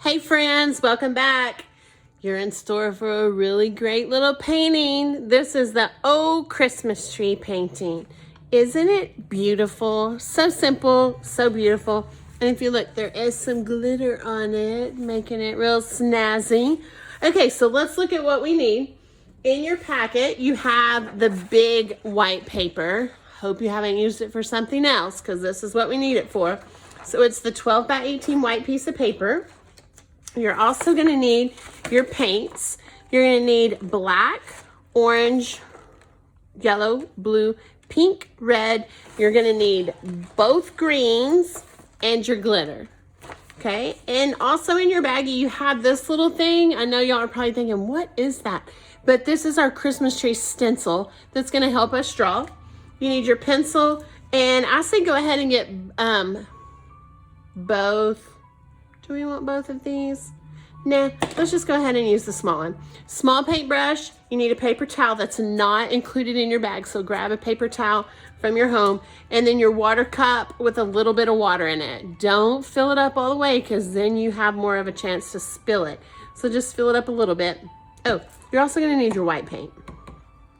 Hey friends, welcome back. You're in store for a really great little painting. This is the old Christmas tree painting. Isn't it beautiful? So simple, so beautiful. And if you look, there is some glitter on it, making it real snazzy. Okay, so let's look at what we need. In your packet, you have the big white paper. Hope you haven't used it for something else because this is what we need it for. So it's the 12 by 18 white piece of paper. You're also going to need your paints. You're going to need black, orange, yellow, blue, pink, red. You're going to need both greens and your glitter. Okay, and also in your baggie, you have this little thing. I know y'all are probably thinking, what is that? But this is our Christmas tree stencil that's going to help us draw. You need your pencil, and I say go ahead and get both. Do we want both of these? Nah, let's just go ahead and use the small one. Small paintbrush, you need a paper towel that's not included in your bag, so grab a paper towel from your home, and then your water cup with a little bit of water in it. Don't fill it up all the way because then you have more of a chance to spill it. So just fill it up a little bit. Oh, you're also gonna need your white paint.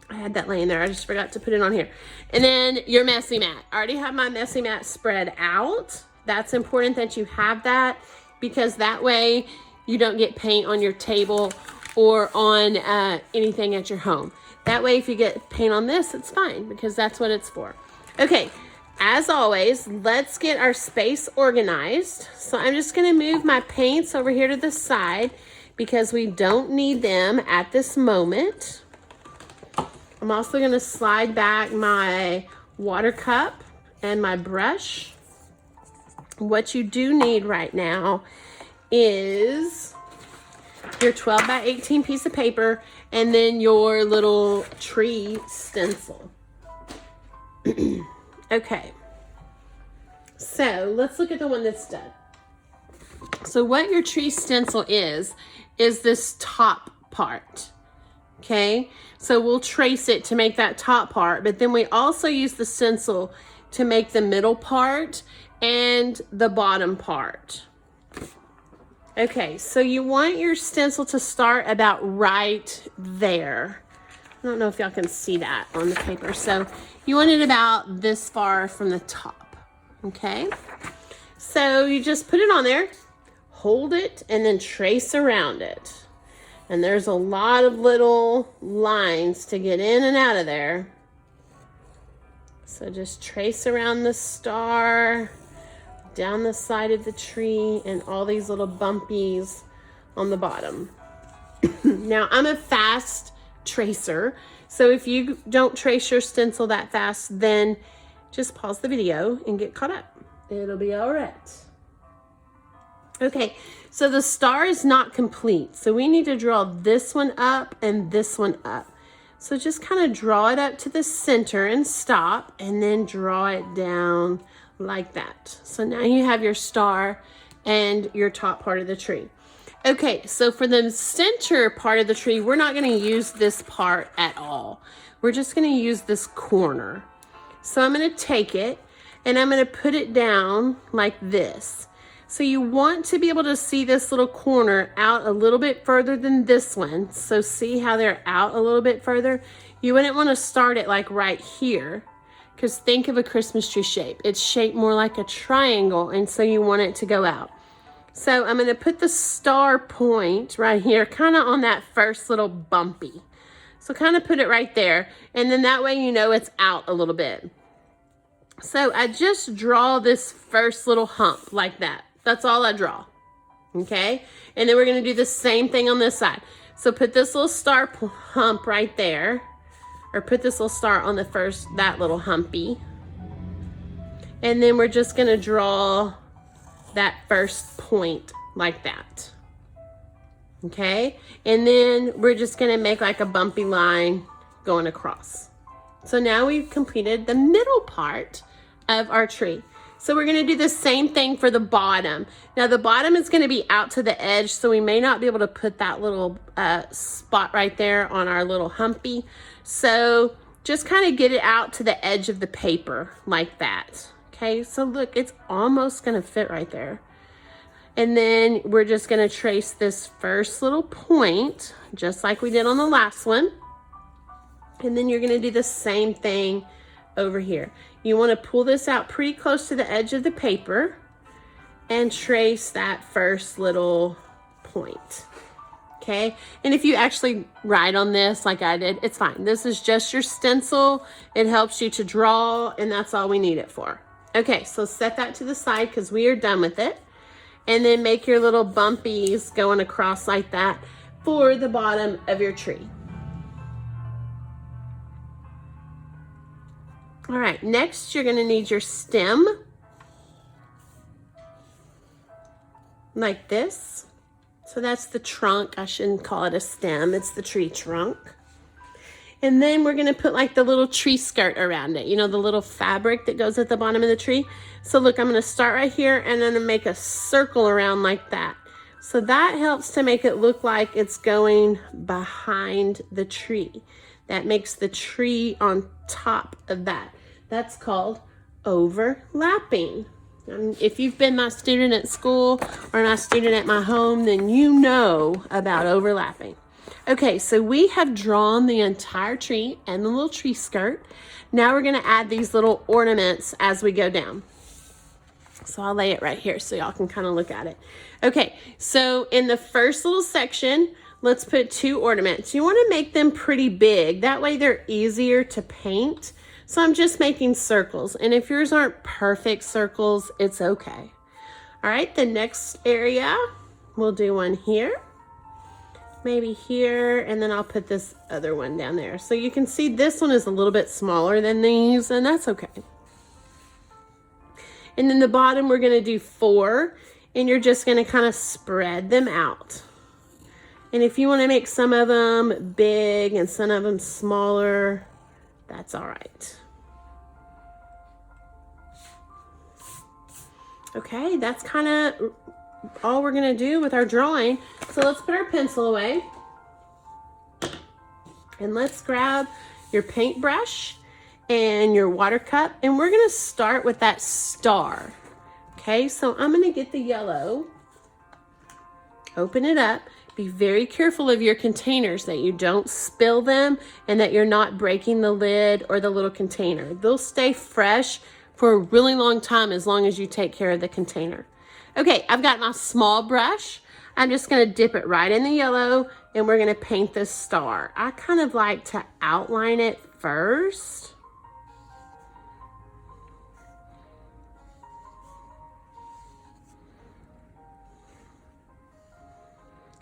I had that laying there, I just forgot to put it on here. And then your messy mat. I already have my messy mat spread out. That's important that you have that, because that way you don't get paint on your table or on anything at your home. That way if you get paint on this, it's fine because that's what it's for. Okay, as always, let's get our space organized. So I'm just gonna move my paints over here to the side because we don't need them at this moment. I'm also gonna slide back my water cup and my brush. What you do need right now is your 12 by 18 piece of paper and then your little tree stencil. Okay, so let's look at the one that's done. So what your tree stencil is this top part. Okay, so we'll trace it to make that top part, but then we also use the stencil to make the middle part and the bottom part. Okay, so you want your stencil to start about right there. I don't know if y'all can see that on the paper. So you want it about this far from the top, okay? So you just put it on there, hold it, and then trace around it. And there's a lot of little lines to get in and out of there. So just trace around the star, down the side of the tree, and all these little bumpies on the bottom. Now, I'm a fast tracer, so if you don't trace your stencil that fast, then just pause the video and get caught up. It'll be all right. Okay, so the star is not complete, so we need to draw this one up and this one up. So just kind of draw it up to the center and stop, and then draw it down like that. So now you have your star and your top part of the tree. Okay, so for the center part of the tree, we're not going to use this part at all. We're just going to use this corner. So I'm going to take it and I'm going to put it down like this. So you want to be able to see this little corner out a little bit further than this one. So see how they're out a little bit further? You wouldn't want to start it like right here, because think of a Christmas tree shape. It's shaped more like a triangle, and so you want it to go out. So I'm going to put the star point right here, kind of on that first little bumpy. So kind of put it right there, and then that way you know it's out a little bit. So I just draw this first little hump like that. That's all I draw, okay? And then we're going to do the same thing on this side. So put this little star hump right there, or put this little star on the first, that little humpy. And then we're just going to draw that first point like that, okay? And then we're just going to make like a bumpy line going across. So now we've completed the middle part of our tree. So we're going to do the same thing for the bottom. Now the bottom is going to be out to the edge, so we may not be able to put that little spot right there on our little humpy. So just kind of get it out to the edge of the paper like that. Okay, so look, it's almost going to fit right there. And then we're just gonna trace this first little point, just like we did on the last one. And then you're gonna do the same thing over here. You wanna pull this out pretty close to the edge of the paper and trace that first little point, okay? And if you actually write on this like I did, it's fine. This is just your stencil. It helps you to draw, and that's all we need it for. Okay, so set that to the side because we are done with it. And then make your little bumpies going across like that for the bottom of your tree. All right, next you're gonna need your stem, like this. So that's the trunk. I shouldn't call it a stem, it's the tree trunk. And then we're gonna put like the little tree skirt around it. You know, the little fabric that goes at the bottom of the tree. So look, I'm gonna start right here and then make a circle around like that. So that helps to make it look like it's going behind the tree. That makes the tree on top of that. That's called overlapping. If you've been my student at school or my student at my home, then you know about overlapping. Okay, so we have drawn the entire tree and the little tree skirt. Now we're gonna add these little ornaments as we go down. So I'll lay it right here so y'all can kind of look at it. Okay, so in the first little section, let's put 2 ornaments. You wanna make them pretty big. That way they're easier to paint. So I'm just making circles. And if yours aren't perfect circles, it's okay. All right, the next area, we'll do one here. Maybe here, and then I'll put this other one down there. So you can see this one is a little bit smaller than these, and that's okay. And then the bottom, we're gonna do 4, and you're just gonna kind of spread them out. And if you wanna make some of them big and some of them smaller, that's all right. Okay, that's kind of all we're gonna do with our drawing. So let's put our pencil away and let's grab your paintbrush and your water cup, and we're gonna start with that star. Okay, so I'm gonna get the yellow, open it up, be very careful of your containers that you don't spill them and that you're not breaking the lid or the little container. They'll stay fresh for a really long time as long as you take care of the container. Okay, I've got my small brush. I'm just gonna dip it right in the yellow and we're gonna paint this star. I kind of like to outline it first.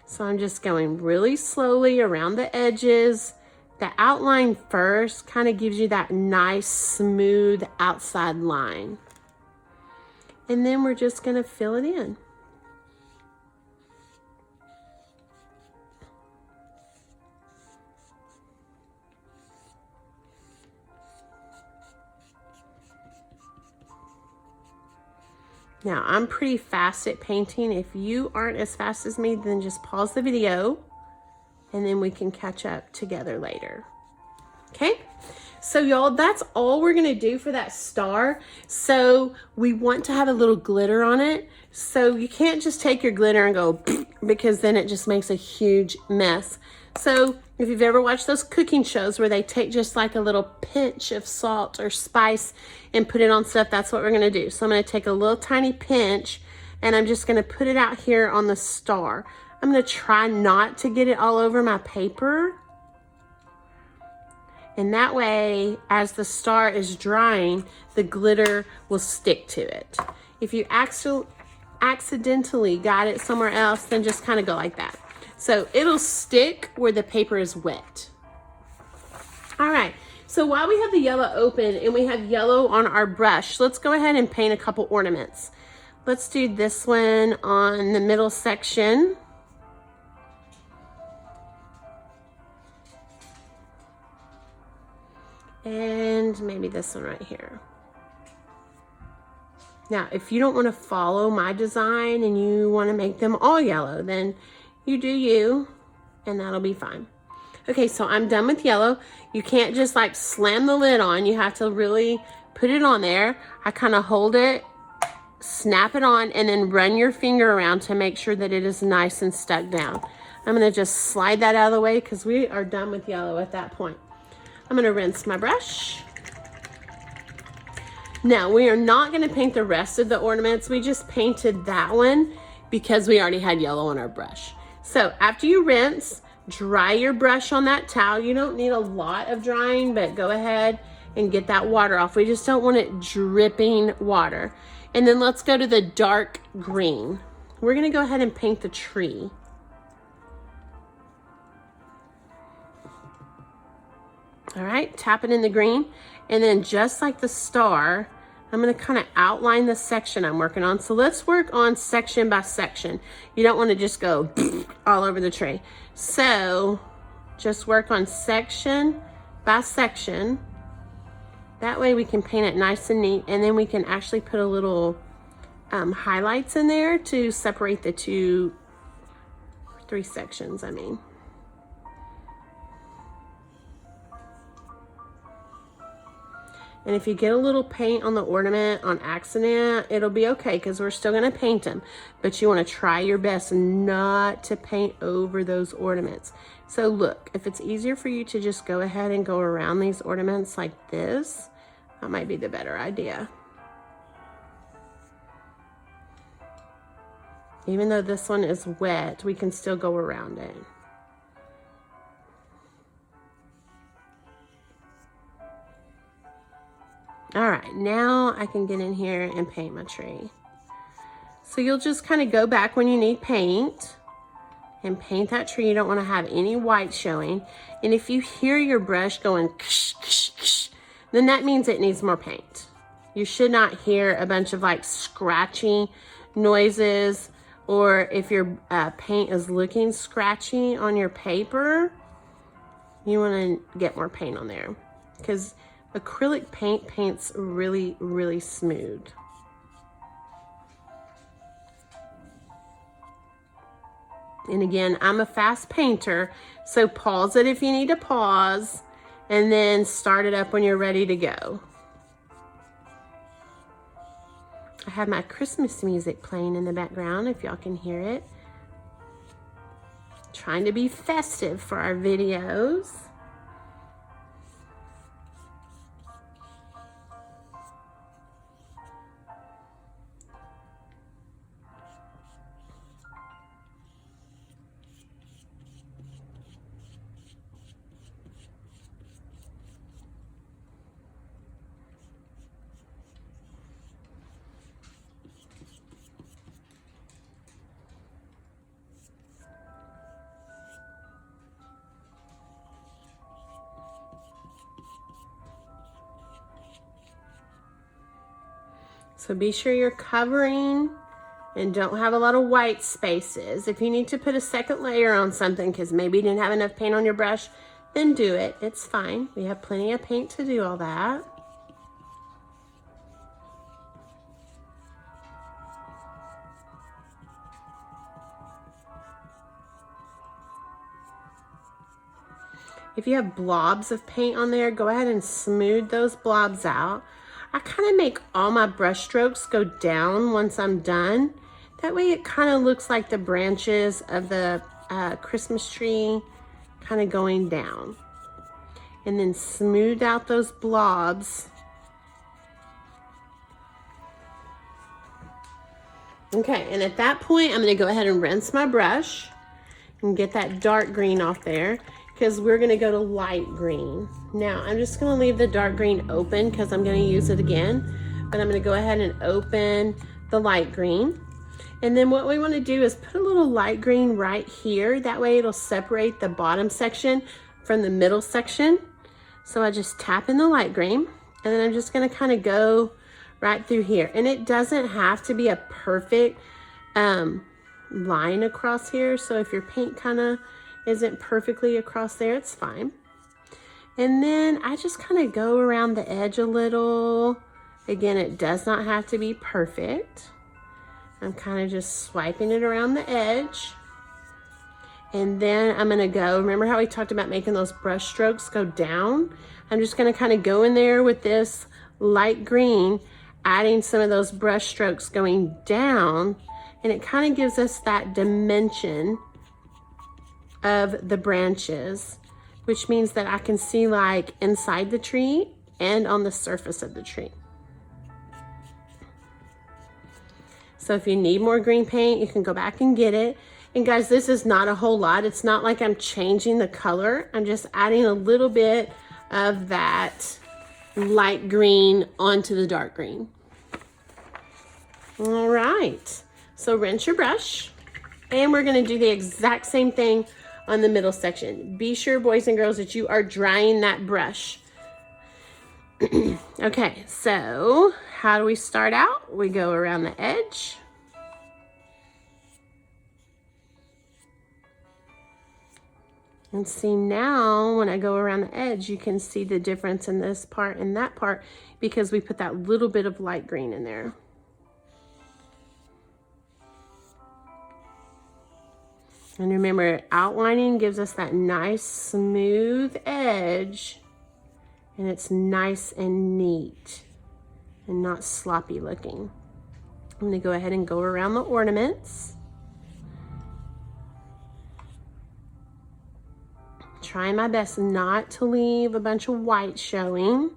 So I'm just going really slowly around the edges. The outline first kind of gives you that nice, smooth outside line. And then we're just gonna fill it in. Now, I'm pretty fast at painting. If you aren't as fast as me, then just pause the video and then we can catch up together later. Okay? So y'all, that's all we're gonna do for that star. So we want to have a little glitter on it. So you can't just take your glitter and go because then it just makes a huge mess. So if you've ever watched those cooking shows where they take just like a little pinch of salt or spice and put it on stuff, that's what we're gonna do. So I'm gonna take a little tiny pinch and I'm just gonna put it out here on the star. I'm gonna try not to get it all over my paper. And that way, as the star is drying, the glitter will stick to it. If you accidentally got it somewhere else, then just kind of go like that. So it'll stick where the paper is wet. All right, so while we have the yellow open and we have yellow on our brush, let's go ahead and paint a couple ornaments. Let's do this one on the middle section. And maybe this one right here. Now, if you don't want to follow my design and you want to make them all yellow, then you do you, and that'll be fine. Okay, so I'm done with yellow. You can't just like slam the lid on. You have to really put it on there. I kind of hold it snap it on, and then run your finger around to make sure that it is nice and stuck down. I'm going to just slide that out of the way because we are done with yellow at that point. I'm going to rinse my brush. Now, we are not going to paint the rest of the ornaments. We just painted that one because we already had yellow on our brush. So after you rinse, dry your brush on that towel. You don't need a lot of drying, but go ahead and get that water off. We just don't want it dripping water. And then let's go to the dark green. We're going to go ahead and paint the tree. All right, tap it in the green. And then just like the star, I'm going to kind of outline the section I'm working on. So let's work on section by section. You don't want to just go all over the tree. So just work on section by section. That way we can paint it nice and neat. And then we can actually put a little highlights in there to separate the three sections, I mean. And if you get a little paint on the ornament on accident, it'll be okay because we're still going to paint them. But you want to try your best not to paint over those ornaments. So look, if it's easier for you to just go ahead and go around these ornaments like this, that might be the better idea. Even though this one is wet, we can still go around it. All right, now I can get in here and paint my tree. So you'll just kind of go back when you need paint and paint that tree. You don't want to have any white showing. And if you hear your brush going ksh, ksh, ksh, then that means it needs more paint. You should not hear a bunch of like scratchy noises, or if your paint is looking scratchy on your paper, you want to get more paint on there because acrylic paint paints really, really smooth. And again, I'm a fast painter, so pause it if you need to pause, and then start it up when you're ready to go. I have my Christmas music playing in the background, if y'all can hear it. Trying to be festive for our videos. So be sure you're covering and don't have a lot of white spaces. If you need to put a second layer on something because maybe you didn't have enough paint on your brush, then do it. It's fine. We have plenty of paint to do all that. If you have blobs of paint on there, go ahead and smooth those blobs out. I kind of make all my brush strokes go down once I'm done. That way it kind of looks like the branches of the Christmas tree kind of going down. And then smooth out those blobs. Okay, and at that point, I'm going to go ahead and rinse my brush and get that dark green off there, because we're going to go to light green. Now, I'm just going to leave the dark green open because I'm going to use it again. But I'm going to go ahead and open the light green. And then what we want to do is put a little light green right here. That way it'll separate the bottom section from the middle section. So I just tap in the light green. And then I'm just going to kind of go right through here. And it doesn't have to be a perfect line across here. So if your paint kind of isn't perfectly across there, it's fine. And then I just kind of go around the edge a little. Again, it does not have to be perfect. I'm kind of just swiping it around the edge. And then I'm going to go, remember how we talked about making those brush strokes go down? I'm just going to kind of go in there with this light green, adding some of those brush strokes going down, and it kind of gives us that dimension of the branches, which means that I can see like inside the tree and on the surface of the tree. So if you need more green paint, you can go back and get it. And guys, this is not a whole lot. It's not like I'm changing the color. I'm just adding a little bit of that light green onto the dark green. All right, so rinse your brush, and we're gonna do the exact same thing on the middle section. Be sure, boys and girls, that you are drying that brush. Okay, so how do we start out? We go around the edge. And see, now when I go around the edge, you can see the difference in this part and that part because we put that little bit of light green in there. And remember, outlining gives us that nice smooth edge, and it's nice and neat and not sloppy looking. I'm gonna go ahead and go around the ornaments. Trying my best not to leave a bunch of white showing.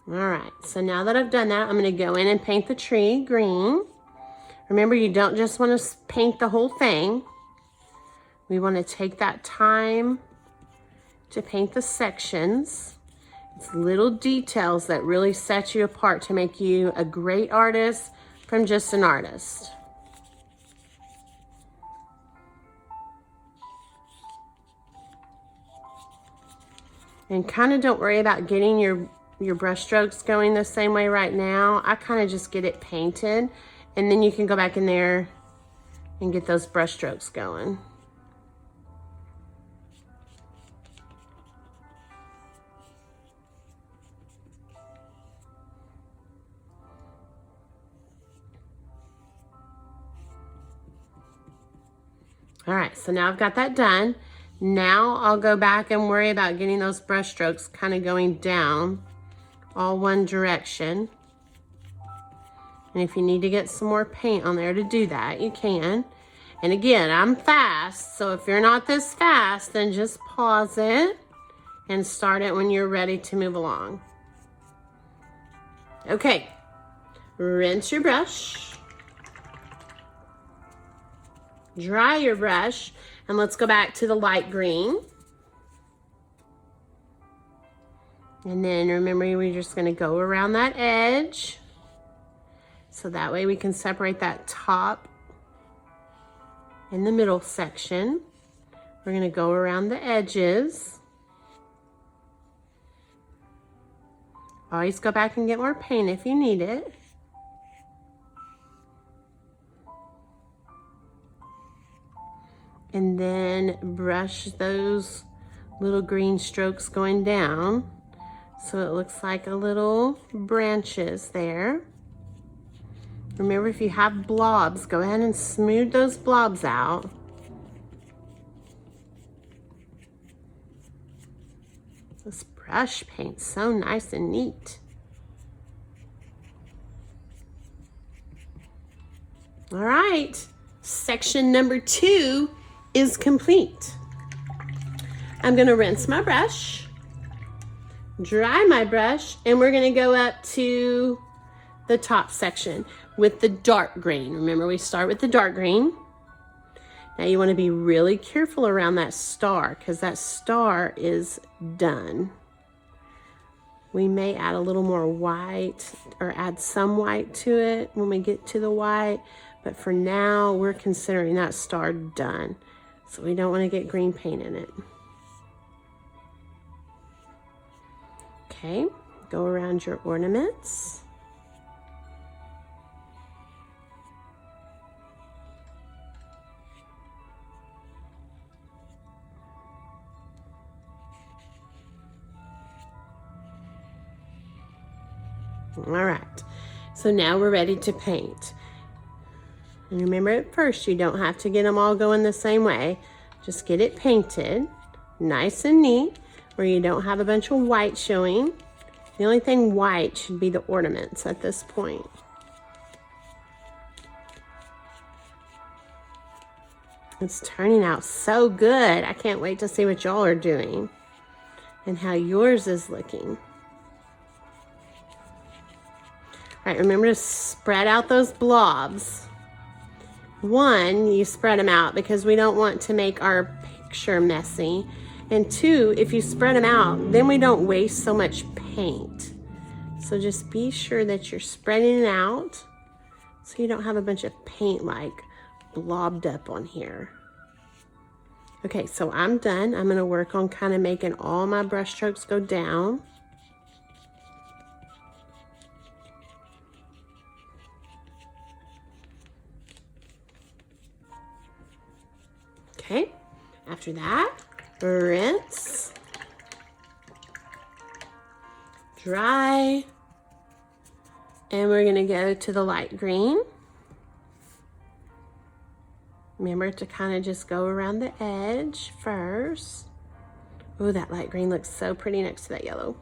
All right, so now that I've done that, I'm gonna go in and paint the tree green. Remember, you don't just wanna paint the whole thing. We wanna take that time to paint the sections. It's little details that really set you apart to make you a great artist from just an artist. And kind of don't worry about getting your brush strokes going the same way right now. I kind of just get it painted, and then you can go back in there and get those brush strokes going. All right, so now I've got that done. Now I'll go back and worry about getting those brush strokes kind of going down all one direction. And if you need to get some more paint on there to do that, you can. And again, I'm fast, so if you're not this fast, then just pause it and start it when you're ready to move along. Okay, rinse your brush. Dry your brush, and let's go back to the light green. And then remember, we're just gonna go around that edge. So that way we can separate that top and the middle section. We're gonna go around the edges. Always go back and get more paint if you need it. And then brush those little green strokes going down so it looks like a little branches there. Remember, if you have blobs, go ahead and smooth those blobs out. This brush paint's so nice and neat. All right, section number 2 is complete. I'm gonna rinse my brush, dry my brush, and we're gonna go up to the top section with the dark green. Remember, we start with the dark green. Now you wanna be really careful around that star because that star is done. We may add a little more white or add some white to it when we get to the white, but for now, we're considering that star done. So we don't want to get green paint in it. Okay, go around your ornaments. All right, so now we're ready to paint. And remember, at first, you don't have to get them all going the same way. Just get it painted, nice and neat. where you don't have a bunch of white showing. The only thing white should be the ornaments at this point. It's turning out so good. I can't wait to see what y'all are doing and how yours is looking. All right, remember to spread out those blobs. One, you spread them out because we don't want to make our picture messy. And two, if you spread them out, then we don't waste so much paint. So just be sure that you're spreading it out so you don't have a bunch of paint like blobbed up on here. Okay, so I'm done. I'm going to work on kind of making all my brush strokes go down. Okay, after that, rinse, dry, and we're going to go to the light green. Remember to kind of just go around the edge first. Oh, that light green looks so pretty next to that yellow.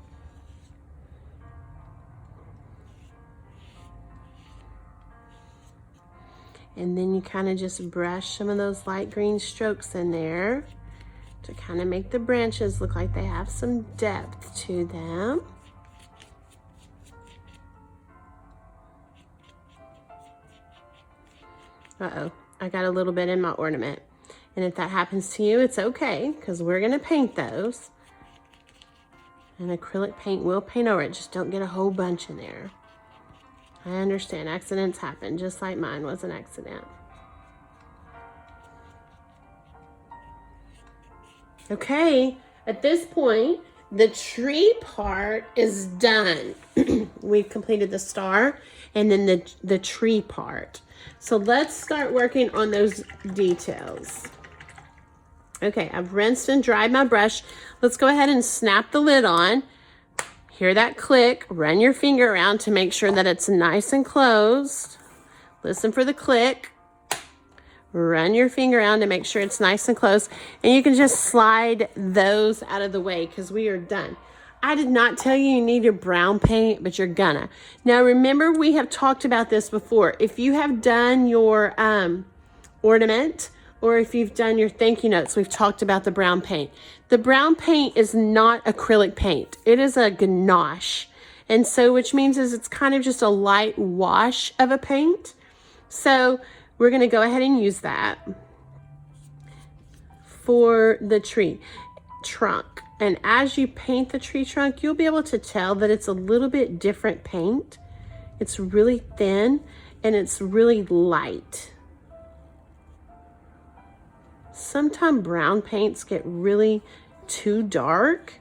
And then you kind of just brush some of those light green strokes in there to kind of make the branches look like they have some depth to them. Uh-oh, I got a little bit in my ornament. And if that happens to you, it's okay, because we're gonna paint those. And acrylic paint will paint over it, just don't get a whole bunch in there. I understand, accidents happen, just like mine was an accident. Okay, at this point, the tree part is done. We've completed the star and then the tree part. So let's start working on those details. Okay, I've rinsed and dried my brush. Let's go ahead and snap the lid on. Hear that click, run your finger around to make sure that it's nice and closed. Listen for the click. Run your finger around to make sure it's nice and closed. And you can just slide those out of the way because we are done. I did not tell you needed brown paint, but you're gonna. Now remember, we have talked about this before. If you have done your ornament, or if you've done your thank you notes, we've talked about the brown paint. The brown paint is not acrylic paint. It is a ganache. And so, which means is it's kind of just a light wash of a paint. So we're gonna go ahead and use that for the tree trunk. And as you paint the tree trunk, you'll be able to tell that it's a little bit different paint. It's really thin and it's really light. Sometimes brown paints get really too dark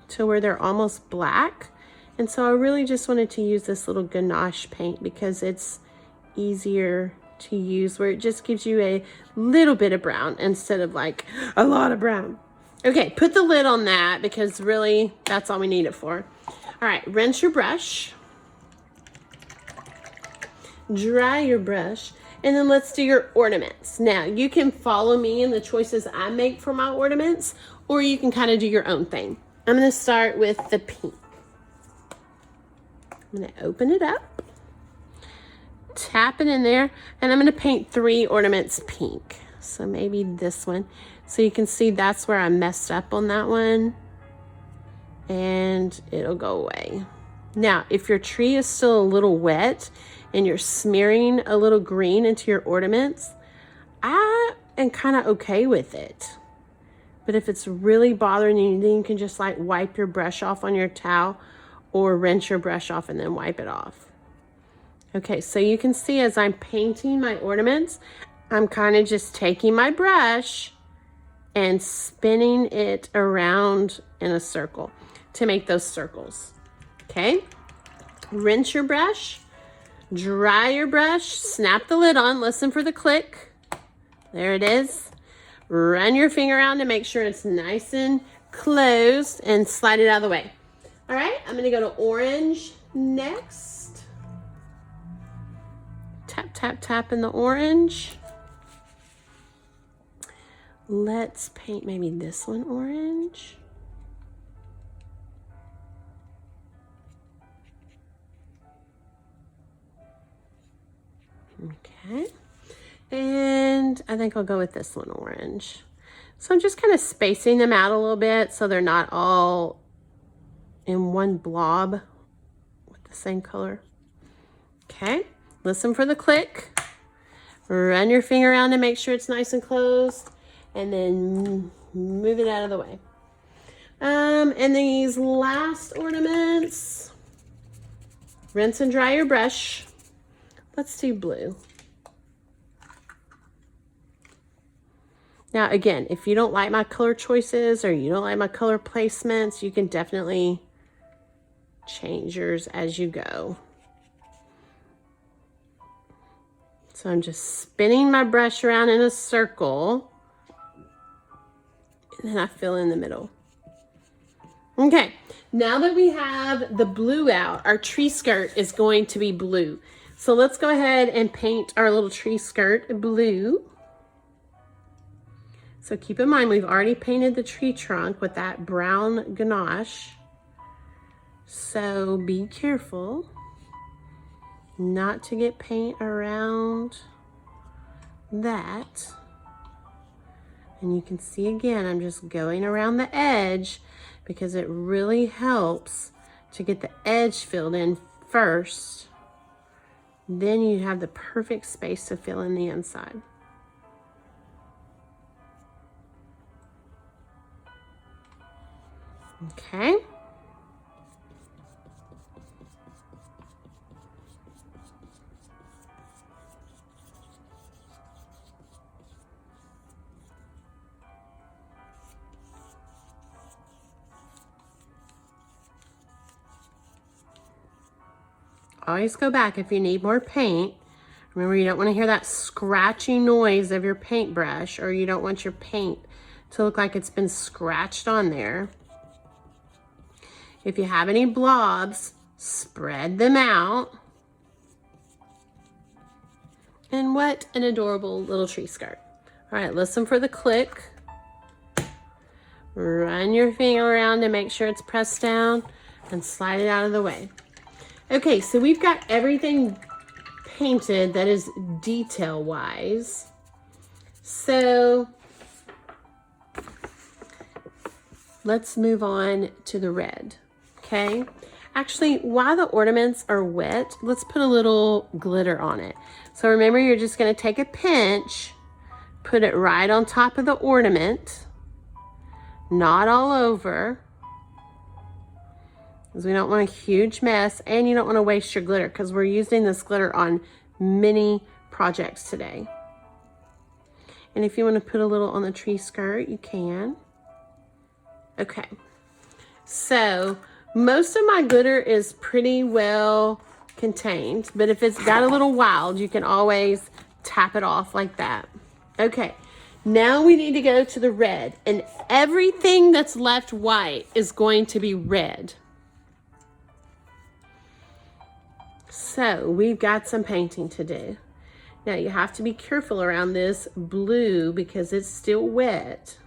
to where they're almost black. And so I really just wanted to use this little ganache paint because it's easier to use, where it just gives you a little bit of brown instead of like a lot of brown. Okay, put the lid on that because really that's all we need it for. All right, rinse your brush, dry your brush, and then let's do your ornaments. Now, you can follow me in the choices I make for my ornaments, or you can kind of do your own thing. I'm gonna start with the pink. I'm gonna open it up, tap it in there, and I'm gonna paint 3 ornaments pink. So maybe this one. So you can see that's where I messed up on that one, and it'll go away. Now, if your tree is still a little wet and you're smearing a little green into your ornaments, I am kind of okay with it. But if it's really bothering you, then you can just like wipe your brush off on your towel or rinse your brush off and then wipe it off. Okay, so you can see as I'm painting my ornaments, I'm kind of just taking my brush and spinning it around in a circle to make those circles. Okay, rinse your brush, dry your brush, snap the lid on, listen for the click. There it is. Run your finger around to make sure it's nice and closed and slide it out of the way. All right, I'm gonna go to orange next. Tap, tap, tap in the orange. let's paint maybe this one orange. Okay, and I think I'll go with this one orange. So I'm just kind of spacing them out a little bit so they're not all in one blob with the same color. Okay, listen for the click. Run your finger around to make sure it's nice and closed, and then move it out of the way. And these last ornaments, rinse and dry your brush. Let's do blue. Now again, if you don't like my color choices or you don't like my color placements, you can definitely change yours as you go. So I'm just spinning my brush around in a circle, and then I fill in the middle. Okay, now that we have the blue out, our tree skirt is going to be blue. So let's go ahead and paint our little tree skirt blue. So keep in mind, we've already painted the tree trunk with that brown ganache. So be careful not to get paint around that. And you can see again, I'm just going around the edge because it really helps to get the edge filled in first. Then you have the perfect space to fill in the inside. Okay. Always go back if you need more paint. Remember, you don't want to hear that scratchy noise of your paintbrush, or you don't want your paint to look like it's been scratched on there. If you have any blobs, spread them out. And what an adorable little tree skirt. All right, listen for the click. Run your finger around to make sure it's pressed down and slide it out of the way. Okay, so we've got everything painted that is detail-wise. So let's move on to the red, okay? Actually, while the ornaments are wet, let's put a little glitter on it. So remember, you're just gonna take a pinch, put it right on top of the ornament, not all over, because we don't want a huge mess, and you don't want to waste your glitter because we're using this glitter on many projects today. And if you want to put a little on the tree skirt, you can. Okay, so most of my glitter is pretty well contained, but if it's got a little wild, you can always tap it off like that. Okay, now we need to go to the red, and everything that's left white is going to be red. So we've got some painting to do. Now you have to be careful around this blue because it's still wet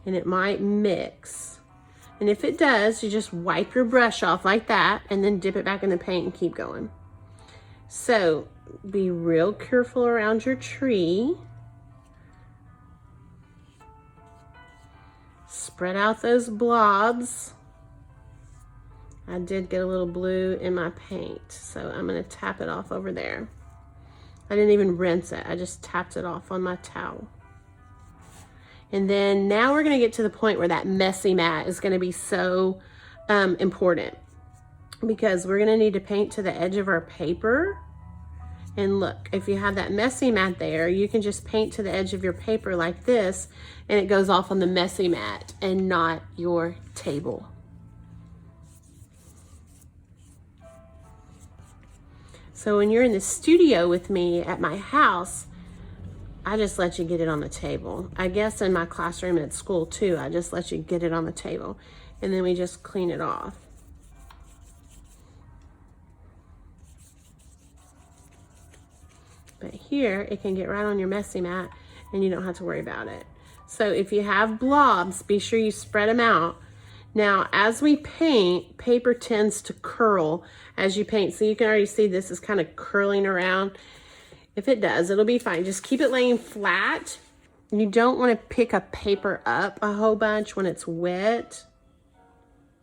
and it might mix. And if it does, you just wipe your brush off like that and then dip it back in the paint and keep going. So be real careful around your tree. Spread out those blobs. I did get a little blue in my paint, so I'm gonna tap it off over there. I didn't even rinse it, I just tapped it off on my towel. And then now we're gonna get to the point where that messy mat is gonna be so important, because we're gonna need to paint to the edge of our paper. And look, if you have that messy mat there, you can just paint to the edge of your paper like this, and it goes off on the messy mat and not your table. So when you're in the studio with me at my house, I just let you get it on the table. I guess in my classroom at school too, I just let you get it on the table, and then we just clean it off. But here, it can get right on your messy mat and you don't have to worry about it. So if you have blobs, be sure you spread them out. Now, as we paint, paper tends to curl as you paint. So you can already see this is kind of curling around. If it does, it'll be fine. Just keep it laying flat. You don't want to pick a paper up a whole bunch when it's wet,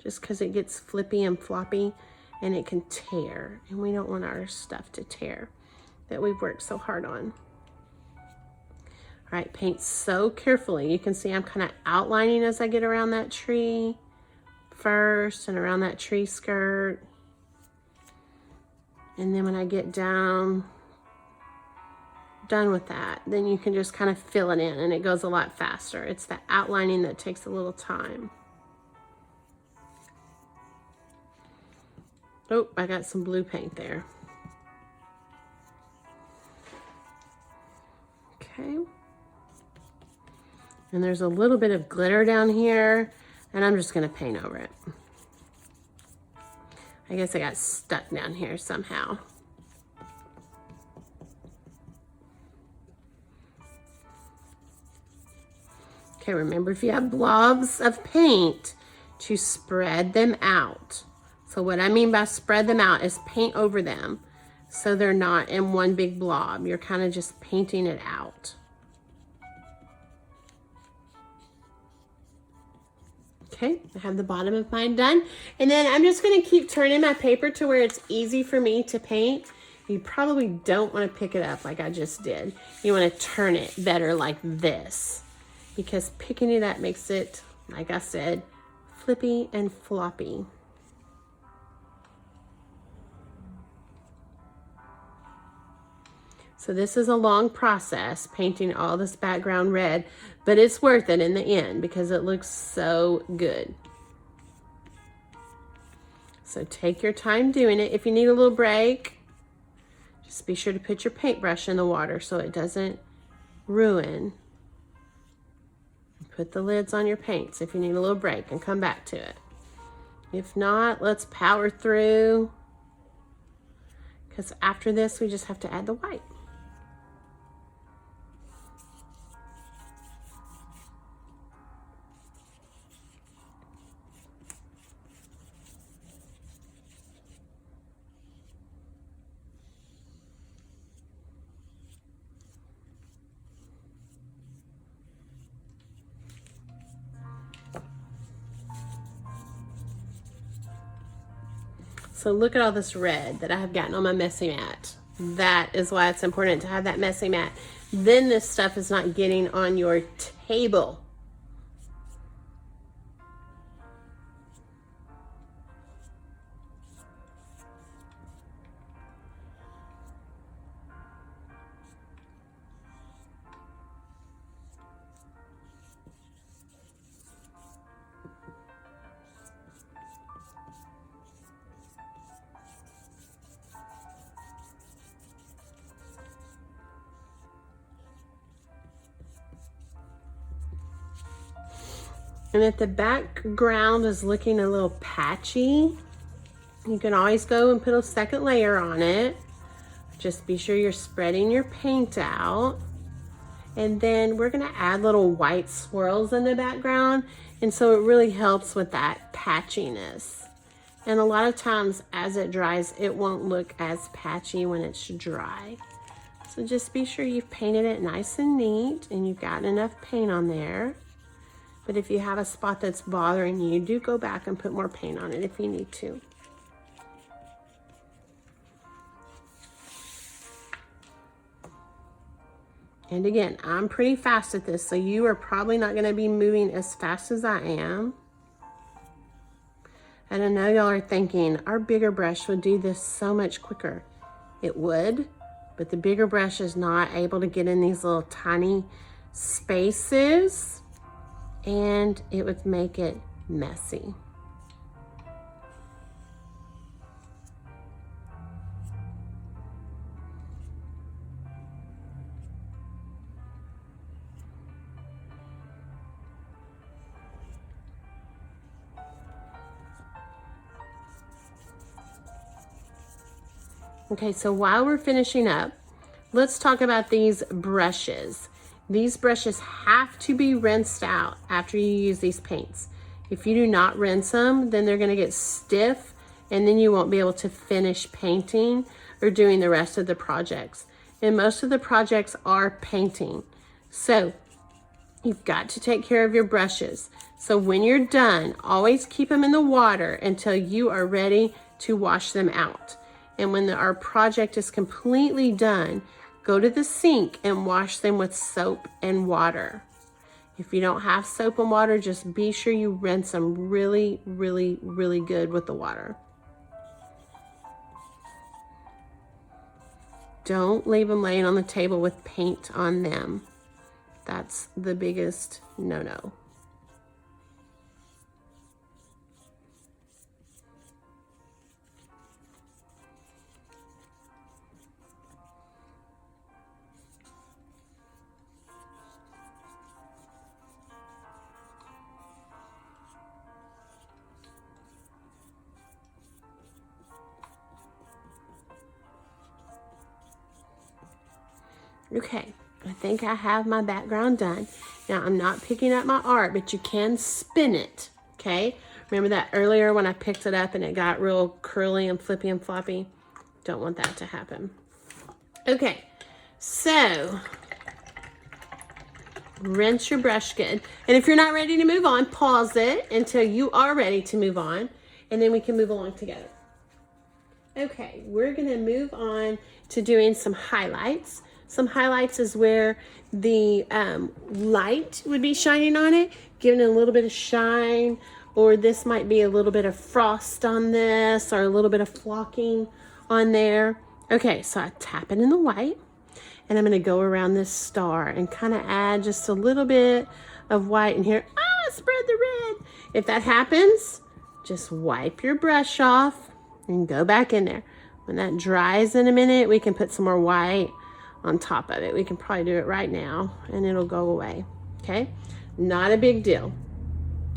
just because it gets flippy and floppy and it can tear. And we don't want our stuff to tear that we've worked so hard on. All right, paint so carefully. You can see I'm kind of outlining as I get around that tree first and around that tree skirt. And then when I get done with that, then you can just kind of fill it in and it goes a lot faster. It's the outlining that takes a little time. Oh, I got some blue paint there. Okay. And there's a little bit of glitter down here, and I'm just gonna paint over it. I guess I got stuck down here somehow. Okay, remember if you have blobs of paint, to spread them out. So what I mean by spread them out is paint over them so they're not in one big blob. You're kind of just painting it out. Okay, I have the bottom of mine done. And then I'm just gonna keep turning my paper to where it's easy for me to paint. You probably don't wanna pick it up like I just did. You wanna turn it better like this, because picking it up makes it, like I said, flippy and floppy. So this is a long process, painting all this background red, but it's worth it in the end because it looks so good. So take your time doing it. If you need a little break, just be sure to put your paintbrush in the water so it doesn't ruin. Put the lids on your paints if you need a little break and come back to it. If not, let's power through, because after this we just have to add the white. So look at all this red that I have gotten on my messy mat. That is why it's important to have that messy mat. Then this stuff is not getting on your table. And if the background is looking a little patchy, you can always go and put a second layer on it. Just be sure you're spreading your paint out. And then we're gonna add little white swirls in the background. And so it really helps with that patchiness. And a lot of times as it dries, it won't look as patchy when it's dry. So just be sure you've painted it nice and neat and you've got enough paint on there. But if you have a spot that's bothering you, do go back and put more paint on it if you need to. And again, I'm pretty fast at this, so you are probably not going to be moving as fast as I am. And I know y'all are thinking, our bigger brush would do this so much quicker. It would, but the bigger brush is not able to get in these little tiny spaces, and it would make it messy. Okay, so while we're finishing up, let's talk about these brushes. These brushes have to be rinsed out after you use these paints. If you do not rinse them, then they're gonna get stiff and then you won't be able to finish painting or doing the rest of the projects. And most of the projects are painting. So you've got to take care of your brushes. So when you're done, always keep them in the water until you are ready to wash them out. And when our project is completely done, go to the sink and wash them with soap and water. If you don't have soap and water, just be sure you rinse them really, really, really good with the water. Don't leave them laying on the table with paint on them. That's the biggest no-no. Okay, I think I have my background done. Now I'm not picking up my art, but you can spin it, okay? Remember that earlier when I picked it up and it got real curly and flippy and floppy? Don't want that to happen. Okay, so rinse your brush good. And if you're not ready to move on, pause it until you are ready to move on, and then we can move along together. Okay, we're gonna move on to doing some highlights. Some highlights is where the light would be shining on it, giving it a little bit of shine, or this might be a little bit of frost on this, or a little bit of flocking on there. Okay, so I tap it in the white, and I'm gonna go around this star and kind of add just a little bit of white in here. Ah, spread the red. If that happens, just wipe your brush off and go back in there. When that dries in a minute, we can put some more white on top of it. We can probably do it right now and it'll go away, okay? Not a big deal.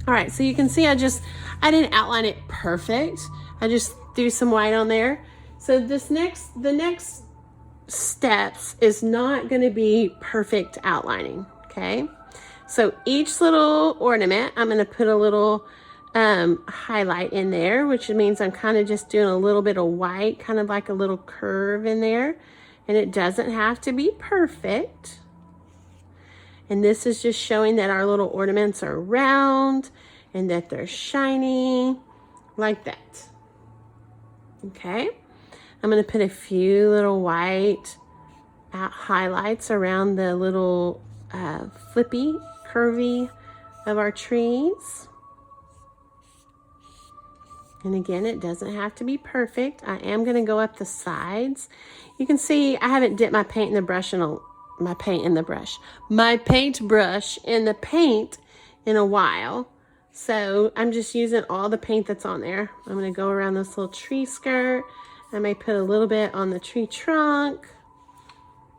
All right, so you can see I didn't outline it perfect. I just threw some white on there. So the next steps is not gonna be perfect outlining, okay? So each little ornament, I'm gonna put a little highlight in there, which means I'm kind of just doing a little bit of white, kind of like a little curve in there. And it doesn't have to be perfect. And this is just showing that our little ornaments are round and that they're shiny, like that. Okay, I'm gonna put a few little white highlights around the little flippy, curvy of our trees. And again, it doesn't have to be perfect. I am going to go up the sides. You can see I haven't dipped my paint in the brush my paintbrush in the paint in a while. So I'm just using all the paint that's on there. I'm going to go around this little tree skirt. I may put a little bit on the tree trunk.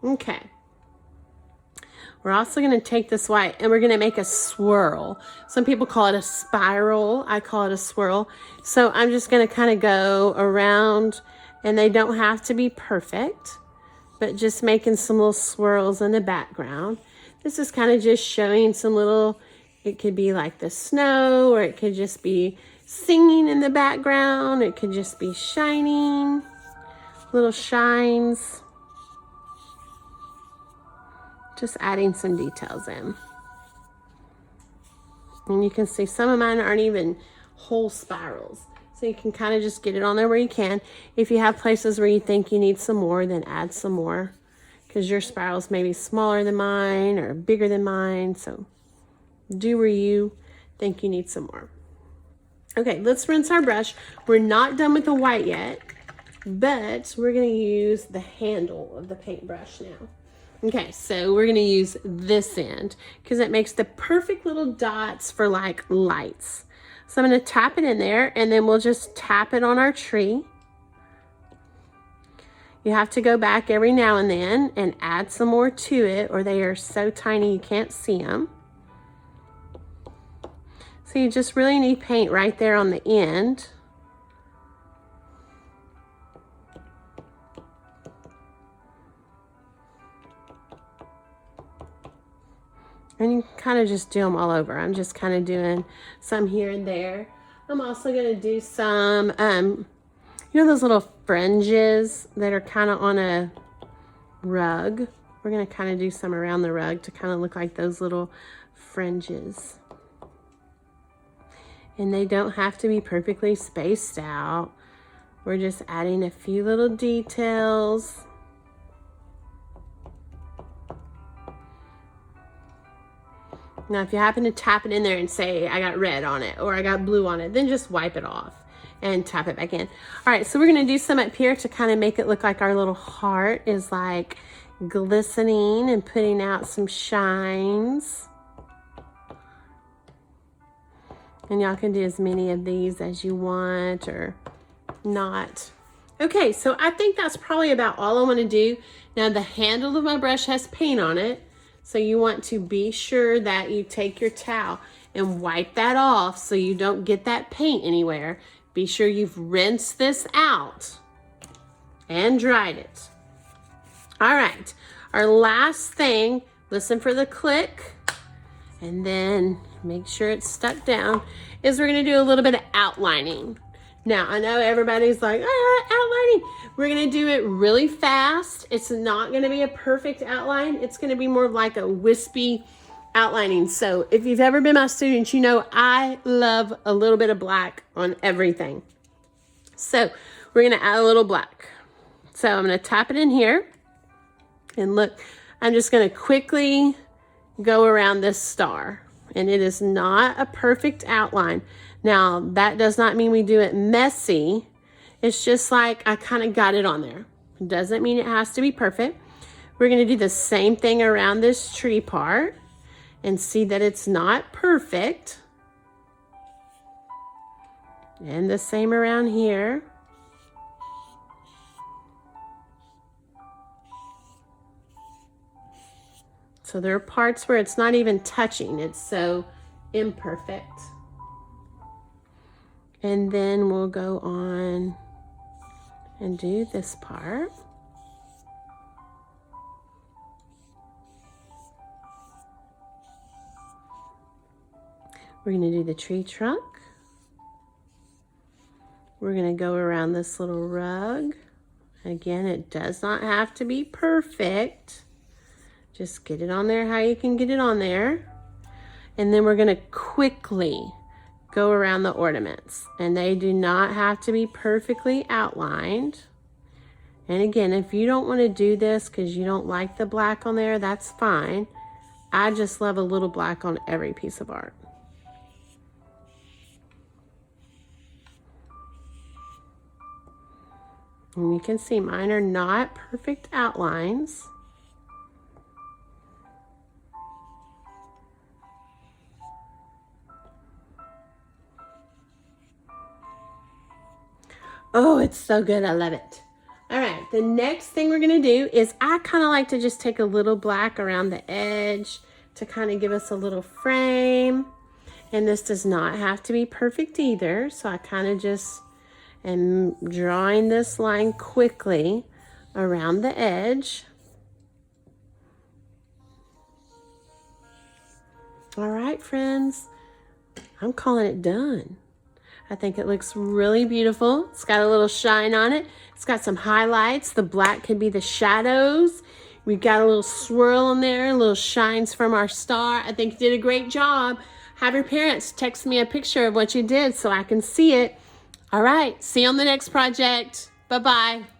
Okay. We're also going to take this white and we're going to make a swirl. Some people call it a spiral. I call it a swirl. So I'm just going to kind of go around, and they don't have to be perfect, but just making some little swirls in the background. This is kind of just showing some little, it could be like the snow, or it could just be singing in the background. It could just be shining, little shines. Just adding some details in. And you can see some of mine aren't even whole spirals. So you can kind of just get it on there where you can. If you have places where you think you need some more, then add some more. Because your spirals may be smaller than mine or bigger than mine. So do where you think you need some more. Okay, let's rinse our brush. We're not done with the white yet, but we're going to use the handle of the paintbrush now. Okay, so we're gonna use this end because it makes the perfect little dots for like lights. So I'm gonna tap it in there, and then we'll just tap it on our tree. You have to go back every now and then and add some more to it, or they are so tiny you can't see them. So you just really need paint right there on the end. And you kind of just do them all over. I'm just kind of doing some here and there. I'm also going to do some, you know those little fringes that are kind of on a rug? We're going to kind of do some around the rug to kind of look like those little fringes. And they don't have to be perfectly spaced out. We're just adding a few little details. Now, if you happen to tap it in there and say, I got red on it or I got blue on it, then just wipe it off and tap it back in. All right, so we're gonna do some up here to kind of make it look like our little heart is like glistening and putting out some shines. And y'all can do as many of these as you want or not. Okay, so I think that's probably about all I want to do. Now the handle of my brush has paint on it. So you want to be sure that you take your towel and wipe that off so you don't get that paint anywhere. Be sure you've rinsed this out and dried it. All right, our last thing, listen for the click and then make sure it's stuck down, is we're gonna do a little bit of outlining. Now, I know everybody's like, outlining. We're gonna do it really fast. It's not gonna be a perfect outline. It's gonna be more like a wispy outlining. So if you've ever been my student, you know I love a little bit of black on everything. So we're gonna add a little black. So I'm gonna tap it in here. And look, I'm just gonna quickly go around this star. And it is not a perfect outline. Now, that does not mean we do it messy. It's just like I kind of got it on there. It doesn't mean it has to be perfect. We're going to do the same thing around this tree part and see that it's not perfect. And the same around here. So there are parts where it's not even touching. It's so imperfect. And then we'll go on and do this part. We're going to do the tree trunk. We're going to go around this little rug. Again, it does not have to be perfect. Just get it on there how you can get it on there. And then we're going to quickly go around the ornaments. And they do not have to be perfectly outlined. And again, if you don't want to do this because you don't like the black on there, that's fine. I just love a little black on every piece of art. And you can see mine are not perfect outlines. Oh, it's so good. I love it. All right, the next thing we're going to do is I kind of like to just take a little black around the edge to kind of give us a little frame. And this does not have to be perfect either. So I kind of just am drawing this line quickly around the edge. All right, friends, I'm calling it done. I think it looks really beautiful. It's got a little shine on it. It's got some highlights. The black could be the shadows. We've got a little swirl on there, little shines from our star. I think you did a great job. Have your parents text me a picture of what you did so I can see it. All right, see you on the next project. Bye-bye.